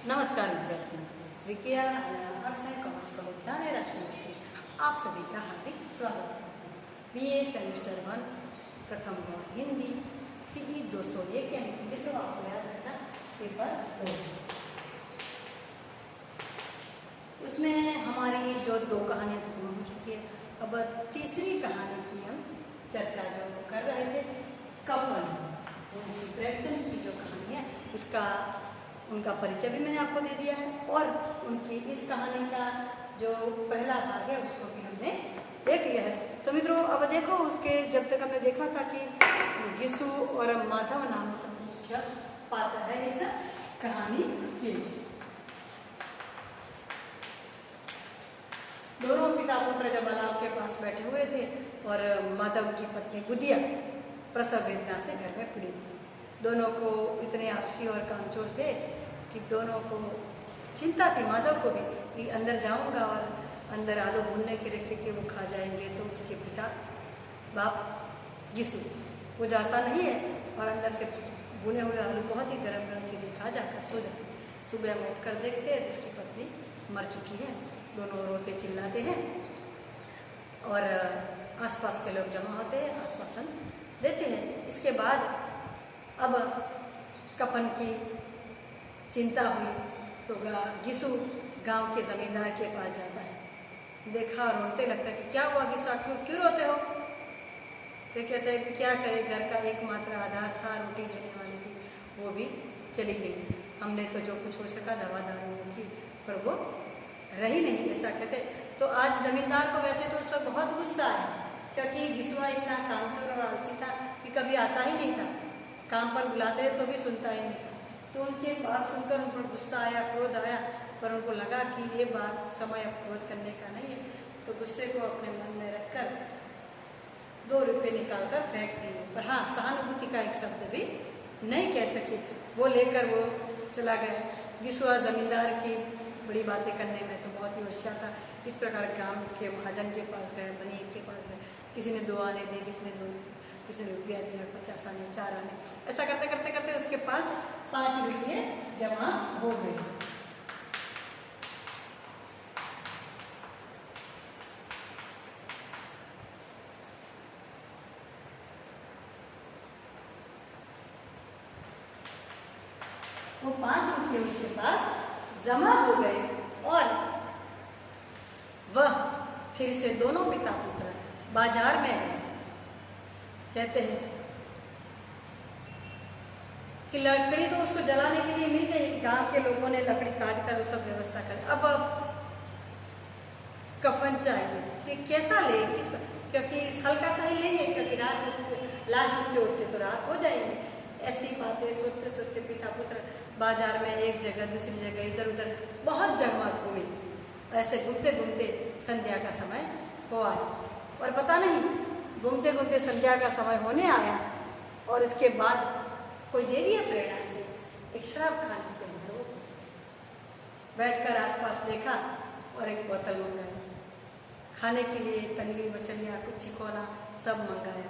नमस्कार विद्यार्थी मित्रों, Shrikiya arts and commerce college Dhanera से आप सभी का हार्दिक स्वागत है। बीए सेमेस्टर 1 प्रथम गौण हिंदी CE 201 यानी कि मित्रों आपको याद रखना पेपर 2। उसमें हमारी जो 2 कहानियाँ तो पूर्ण हो चुकी है। अब तीसरी कहानी की हम चर्चा जो कर रहे थे, कफन प्रेमचंद की जो कहानी है उसका उनका परिचय भी मैंने आपको दे दिया है और उनकी इस कहानी का जो पहला भाग है उसको भी हमने देख लिया है। तो मित्रों अब देखो, उसके जब तक हमने देखा था कि गिसु और माधव नाम का मुख्य पात्र है इस कहानी के। दोनों पिता पुत्र जब अलाव के पास बैठे हुए थे और माधव की पत्नी गुदिया प्रसव वेदना से घर में पीड़ित थी। दोनों को इतने आलसी और कामचोर थे कि दोनों को चिंता थी, माधव को भी, कि अंदर जाऊंगा और अंदर आलू भूनने के रखे कि वो खा जाएंगे तो उसके पिता बाप गिसु वो जाता नहीं है और अंदर से भुने हुए आलू बहुत ही गर्म गर्म सीधे खा जाकर सो जाते। सुबह में उठकर देखते हैं तो उसकी पत्नी मर चुकी है। दोनों रोते चिल्लाते हैं और आसपास के लोग जमा होते हैं, आश्वासन देते हैं। इसके बाद अब कफन की चिंता हुई तो गिसु गांव के जमींदार के पास जाता है। देखा और रोते लगता है कि क्या हुआ गिसु, क्यों रोते हो? तो कहते हैं कि क्या करे, घर का एकमात्र आधार था, रोटी देने वाली थी, वो भी चली गई। हमने तो जो कुछ हो सका दवा दारू की, पर वो रही नहीं, ऐसा कहते। तो आज जमींदार को वैसे तो उस पर बहुत गुस्सा है, क्योंकि गिसुआ इतना कामचोर और आलसी था कि कभी आता ही नहीं था, काम पर बुलाते तो भी सुनता ही नहीं था। तो उनके बात सुनकर उन पर गुस्सा आया, क्रोध आया, पर उनको लगा कि ये बात समय अब क्रोध करने का नहीं है। तो गुस्से को अपने मन में रखकर 2 रुपये निकालकर फेंक दिए। पर हाँ, सहानुभूति का एक शब्द भी नहीं कह सके। वो लेकर वो चला गया। गिसुआ जमींदार की बड़ी बातें करने में तो बहुत ही होशियार था। इस प्रकार गांव के महाजन के पास गए, बनीर के पास गए, किसी ने 2 आने दिए, किसी ने रुपया दिया, 50 आने, 4 आने, ऐसा करते करते करते उसके पास 5 रुपये जमा हो गए। वो 5 रुपये उसके पास जमा हो गए और वह फिर से दोनों पिता पुत्र बाजार में गए। कहते हैं कि लकड़ी तो उसको जलाने के लिए मिल गई, गांव के लोगों ने लकड़ी काट कर वो सब व्यवस्था कर। अब कफन चाहिए कि कैसा ले, किस पर, क्योंकि हल्का सा ही लेंगे, क्योंकि रात लाश उठते उठते तो रात हो जाएंगे। ऐसी बातें सोचते सोचते पिता पुत्र बाजार में एक जगह दूसरी जगह इधर उधर बहुत जगमग घूमे। ऐसे घूमते घूमते संध्या का समय हो आया और पता नहीं घूमते घूमते संध्या का समय होने आया और इसके बाद कोई देवी प्रेरणा से एक शराब खाने के अंदर वो घुस गए। बैठकर आसपास देखा और एक बोतल मंगाई। खाने के लिए तली हुई मछलियाँ, कुछ चिकौना सब मंगाया।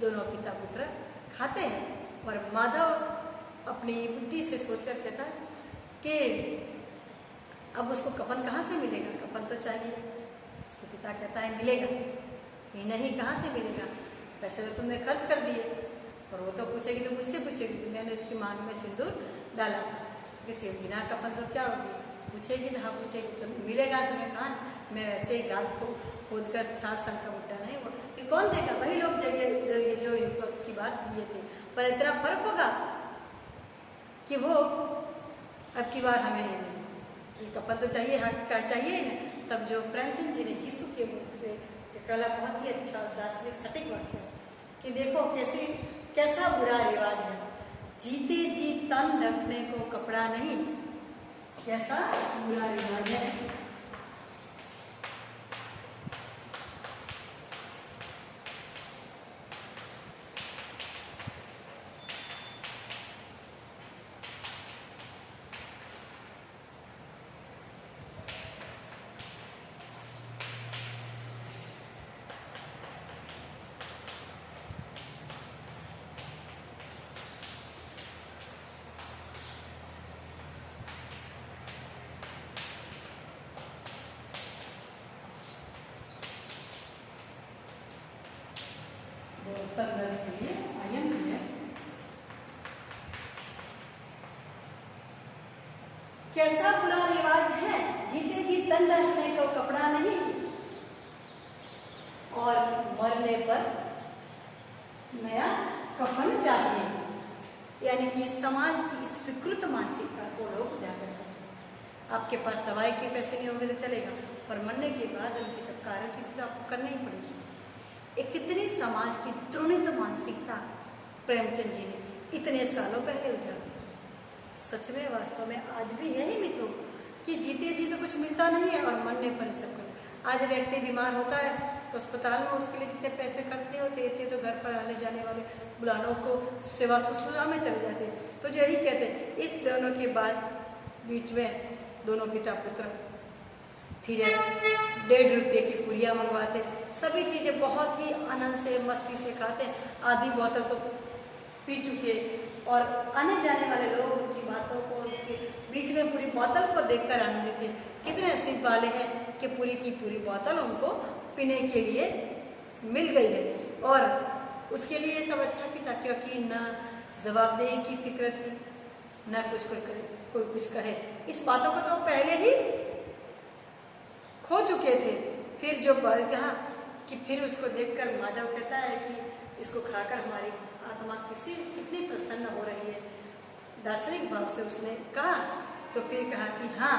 दोनों पिता पुत्र खाते हैं और माधव अपनी बुद्धि से सोचकर कहता है कि अब उसको कफन कहाँ से मिलेगा, कफन तो चाहिए। उसके पिता कहता है मिलेगा ही नहीं, कहाँ से मिलेगा, पैसे तो तुमने खर्च कर दिए। और वो तो पूछेगी तो मुझसे पूछेगी कि मैंने उसकी मांग में सिंदूर डाला था, कि बिना कफन तो क्या होगी। पूछेगी तो हाँ पूछेगी तो मिलेगा तुम्हें कहाँ, मैं वैसे ही गाद को खोद कर 60 साल का बुढ़ा नहीं हुआ कि कौन देगा, वही लोग जगह जो इनको की बात दिए थे। पर इतना फर्क होगा कि वो अब की बार हमें नहीं देंगे, कफन तो चाहिए, हक का चाहिए ना। तब जो प्रेमचंद जी ने गिसु के मुख से कला बहुत ही अच्छा दार्शनिक सटीक वाक्य कि देखो कैसा बुरा रिवाज है, जीते जी तन ढकने को कपड़ा नहीं, कैसा बुरा रिवाज है। संदर्भ के लिए आयन है। कैसा बुरा रिवाज है, जीते जी तन रखने को कपड़ा नहीं और मरने पर नया कफन चाहिए। यानी कि समाज की इस विकृत मानसिकता को लोग उजागर करते हैं। आपके पास दवाई के पैसे नहीं होंगे तो चलेगा, पर मरने के बाद उनकी सब कार्य की चीज आपको करनी ही पड़ेगी। एक कितनी समाज की तृणित मानसिकता प्रेमचंद जी ने इतने सालों पहले उजागर की। सच में वास्तव में आज भी यही मित्रों कि जीते जी तो कुछ मिलता नहीं है और मरने पर सब कर। आज व्यक्ति बीमार होता है तो अस्पताल में उसके लिए जितने पैसे खर्चे होते इतने तो घर पर आने जाने वाले बुलानों को सेवा शुश्रूषा में चले जाते। तो यही कहते इस दोनों के बाद बीच में दोनों पिता पुत्र फिर 1.5 रुपये की पुरिया मंगवाते, सभी चीजें बहुत ही आनंद से मस्ती से खाते। आधी बोतल तो पी चुके और आने जाने वाले लोग उनकी बातों को, उनके बीच में पूरी बोतल को देखकर आनंदित थे। कितने नसीब वाले हैं कि पूरी की पूरी बोतल उनको पीने के लिए मिल गई है। और उसके लिए सब अच्छा भी था, क्योंकि न जवाबदेही की फिक्र थी, न कुछ कोई कुछ कहे। इस बातों को तो पहले ही खो चुके थे। फिर जो कहा कि फिर उसको देखकर माधव कहता है कि इसको खाकर हमारी आत्मा कितनी प्रसन्न हो रही है। दार्शनिक भाव से उसने कहा, तो फिर कहा कि हाँ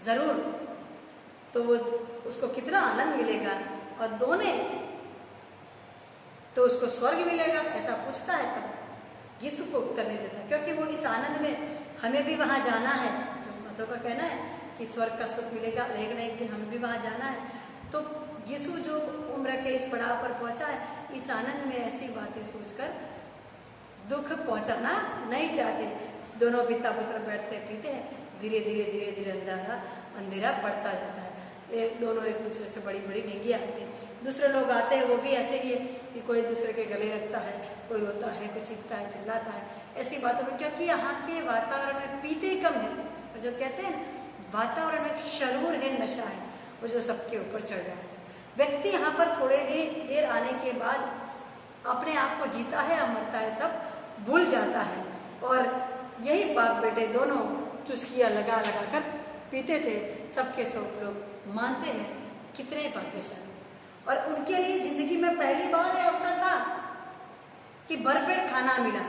जरूर, तो वो उसको कितना आनंद मिलेगा और दोनों तो उसको स्वर्ग मिलेगा, ऐसा पूछता है। तब यीशु को उत्तर नहीं देता, क्योंकि वो इस आनंद में हमें भी वहां जाना है। जो मतों का कहना है कि स्वर्ग का सुख मिलेगा, एक न एक दिन हमें भी वहां जाना है। तो यीशु जो उम्र के इस पड़ाव पर पहुंचा है, इस आनंद में ऐसी बातें सोचकर दुख पहुंचाना नहीं चाहते। दोनों पिता पुत्र बैठते पीते हैं, धीरे धीरे धीरे धीरे अंधेरा बढ़ता जाता है। दोनों एक दूसरे से बड़ी बड़ी डेंगी आते हैं। दूसरे लोग आते हैं, वो भी ऐसे ही है कि कोई दूसरे के गले लगता है, कोई रोता है, कोई चीखता है, चिल्लाता है, ऐसी बातों में। क्योंकि यहाँ के वातावरण में पीते कम है, और जो कहते हैं वातावरण में शरूर है, नशा है, वो जो सबके ऊपर चढ़ जाता है। व्यक्ति यहाँ पर थोड़े देर आने के बाद अपने आप को जीता है या मरता है सब भूल जाता है। और यही बाप बेटे दोनों चुस्कियाँ लगा लगा कर पीते थे। सबके सब लोग मानते हैं कितने भाग्यशाली, और उनके लिए जिंदगी में पहली बार यह अवसर था कि भरपेट खाना मिला।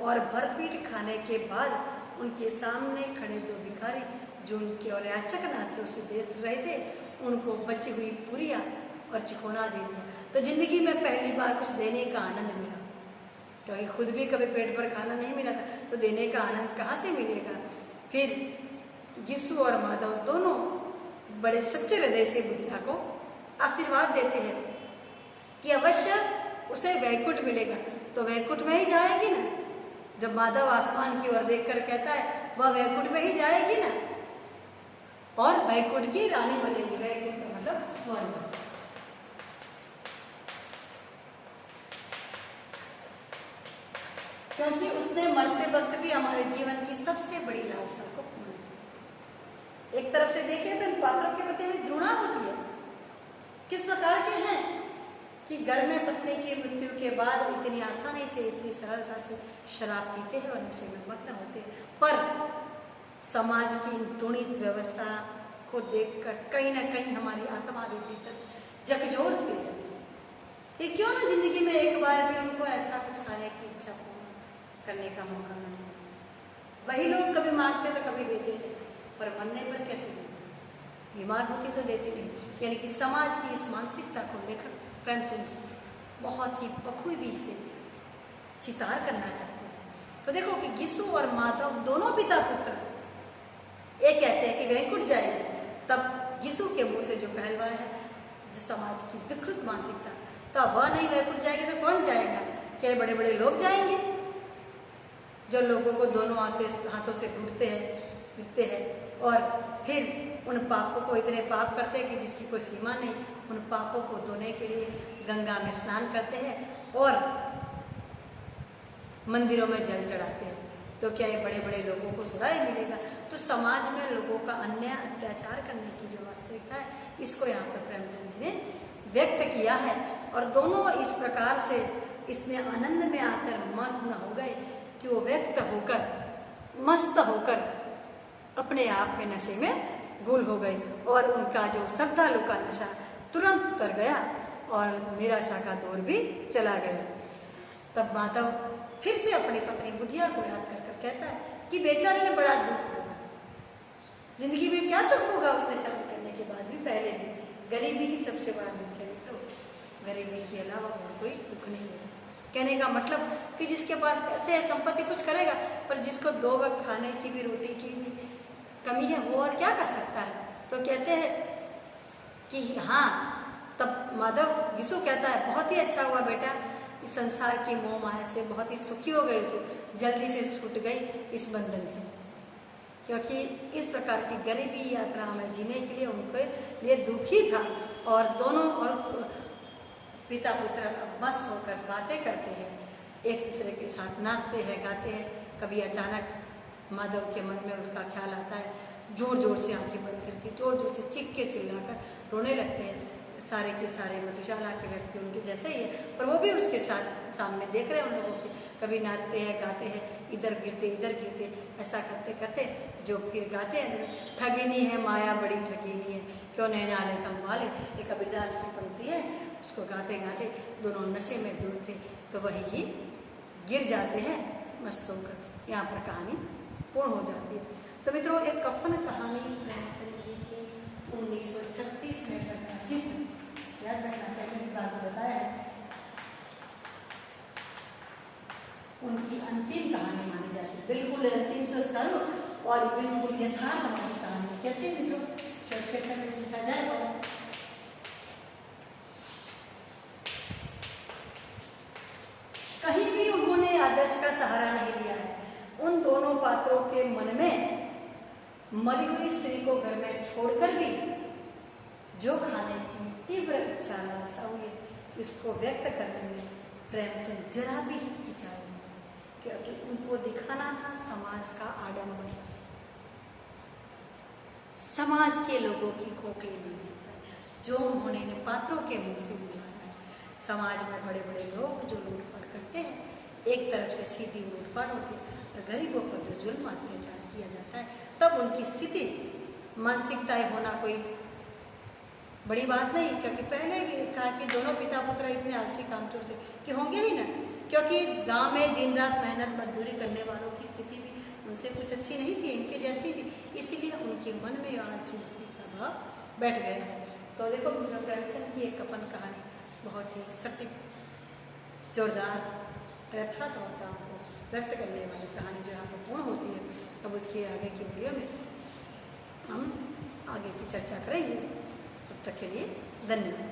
और भरपेट खाने के बाद उनके सामने खड़े दो भिखारी जो उनके और याचक नाते उसे दे रहे थे, उनको बची हुई पूरियां और चिकोना दे दिया। तो जिंदगी में पहली बार कुछ देने का आनंद मिला, क्योंकि खुद भी कभी पेट भर खाना नहीं मिला था, तो देने का आनंद कहाँ से मिलेगा। फिर यीशु और माधव दोनों बड़े सच्चे हृदय से बुधिया को आशीर्वाद देते हैं कि अवश्य उसे वैकुंठ मिलेगा। तो वैकुंठ में ही जाएगी ना, जब माधव आसमान की ओर देखकर कहता है वह वैकुंठ में ही जाएगी ना, और वैकुंठ की रानी बनेगी। वैकुंठ का मतलब स्वर्ग। क्योंकि उसने मरते वक्त भी हमारे जीवन की सबसे बड़ी लालसा को पूर्ण किया। एक तरफ से देखें तो इन पात्रों के प्रति में घृणा होती है। किस प्रकार के हैं कि घर में पत्नी की मृत्यु के बाद इतनी आसानी से, इतनी सरलता से शराब पीते हैं और नशे में मग्न होते हैं। पर समाज की दुणित व्यवस्था को देखकर कहीं ना कहीं हमारी आत्मा भी भीतर झकझोरती है। ये क्यों ना जिंदगी में एक बार भी उनको ऐसा कुछ खाने की इच्छा पूर्ण करने का मौका मिले। वही लोग कभी मांगते तो कभी देते नहीं, पर मरने पर कैसे देते, बीमार होती तो देते नहीं। यानी कि समाज की इस मानसिकता को लेकर प्रेमचंद जी बहुत ही बखूबी से चितार करना चाहते हैं। तो देखो कि यीशु और माधव दोनों पिता पुत्र एक कहते हैं कि वैकुंठ जाएगी, तब यीशु के मुंह से जो कहलवा है, जो समाज की विकृत मानसिकता, तो वह नहीं वैकुंठ जाएगी तो कौन जाएगा? क्या बड़े बड़े लोग जाएंगे जो लोगों को दोनों हाथों से ढूंढते हैं और फिर उन पापों को इतने पाप करते हैं कि जिसकी कोई सीमा नहीं। उन पापों को धोने के लिए गंगा में स्नान करते हैं और मंदिरों में जल चढ़ाते हैं। तो क्या ये बड़े बड़े लोगों को थोड़ा ही मिलेगा? तो समाज में लोगों का अन्याय अत्याचार करने की जो वास्तविकता है, इसको यहाँ पर प्रेमचंद जी ने व्यक्त किया है। और दोनों इस प्रकार से इसमें आनंद में आकर मग्न हो गए कि वो व्यक्त होकर मस्त होकर अपने आप में नशे में गुल हो गए और उनका जो श्रद्धालु का नशा तुरंत उतर गया और निराशा का दौर भी चला गया। तब माधव फिर से अपनी पत्नी बुधिया को याद कर कर कहता है कि बेचारे ने बड़ा दुख होगा, जिंदगी में क्या सुख होगा उसने शादी करने के बाद भी। पहले भी गरीबी ही सबसे बड़ा दुख है मित्रों, गरीबी के अलावा और कोई दुख नहीं होता। कहने का मतलब कि जिसके पास पैसे है, संपत्ति कुछ करेगा, पर जिसको 2 वक्त खाने की भी, रोटी की भी कमी है, वो और क्या कर सकता है। तो कहते हैं कि हाँ, तब माधव यीशु कहता है बहुत ही अच्छा हुआ बेटा, इस संसार की मोह माया से बहुत ही सुखी हो गई, तो जल्दी से छूट गई इस बंधन से, क्योंकि इस प्रकार की गरीबी यात्रा में जीने के लिए उनके लिए दुखी था। और दोनों और पिता पुत्र मस्त होकर बातें करते हैं, एक दूसरे के साथ नाचते हैं, गाते हैं। कभी अचानक माधव के मन में उसका ख्याल आता है, जोर जोर से आंखें बंद करके जोर जोर से चीख के चिल्लाकर रोने लगते हैं। सारे के सारे मधुशाला के व्यक्ति उनके जैसे ही है, पर वो भी उसके साथ सामने देख रहे हैं उन लोगों के, कभी नाचते हैं, गाते हैं, इधर गिरते, ऐसा करते करते जो फिर गाते हैं, ठगिनी है माया बड़ी ठगिनी है, क्यों नैनाले संभाले, एक कबीरदास की पंक्ति है, उसको गाते गाते दोनों नशे में धुल थे, तो वही ही गिर जाते हैं मस्त होकर। यहाँ पर कहानी पूर्ण हो जाती है। तो मित्रों, एक कफन कहानी प्रेमचंद जी की 1936 में प्रकाशित, याद रखना चाहिए, बात बताया है, उनकी अंतिम कहानी मानी जाती है। बिल्कुल अंतिम तो सर्व और बिल्कुल यथार्थ हमारी कहानी। कैसे मित्रों, शॉर्टकट में पूछा जाए तो कहीं भी उन्होंने आदर्श का सहारा नहीं लिया है। उन दोनों पात्रों के मन में मरी हुई स्त्री को घर में छोड़कर भी जो खाने की तीव्र इच्छा लालसा हुई, उसको व्यक्त करने में प्रेमचंद जरा भी हिचकिचाए नहीं, क्योंकि उनको दिखाना था समाज का आडंबर। समाज के लोगों की खोखली नहीं सकता जो उन्होंने इन पात्रों के मुंह से बुलाया है। समाज में बड़े बड़े लोग जो लूटपाट करते हैं, एक तरफ से सीधी लूटपाट होती है, और गरीबों पर जो जुल्म अत्याचार किया जाता है, तब उनकी स्थिति मानसिकताएं होना कोई बड़ी बात नहीं। क्योंकि पहले भी था कि दोनों पिता पुत्र इतने आलसी कामचोर थे कि होंगे ही ना, क्योंकि गांव में दिन रात मेहनत मजदूरी करने वालों की स्थिति भी उनसे कुछ अच्छी नहीं थी, इनके जैसी थी, इसीलिए उनके मन में आलसी वृत्ति का भाव बैठ गया है। तो देखो, प्रेमचंद की एक कफन कहानी बहुत ही सटीक, जोरदार यथार्थताओं को व्यक्त करने वाली कहानी जो यहाँ पर पूर्ण होती है। अब उसके आगे की वीडियो में हम आगे की चर्चा करेंगे। तब तक के लिए धन्यवाद।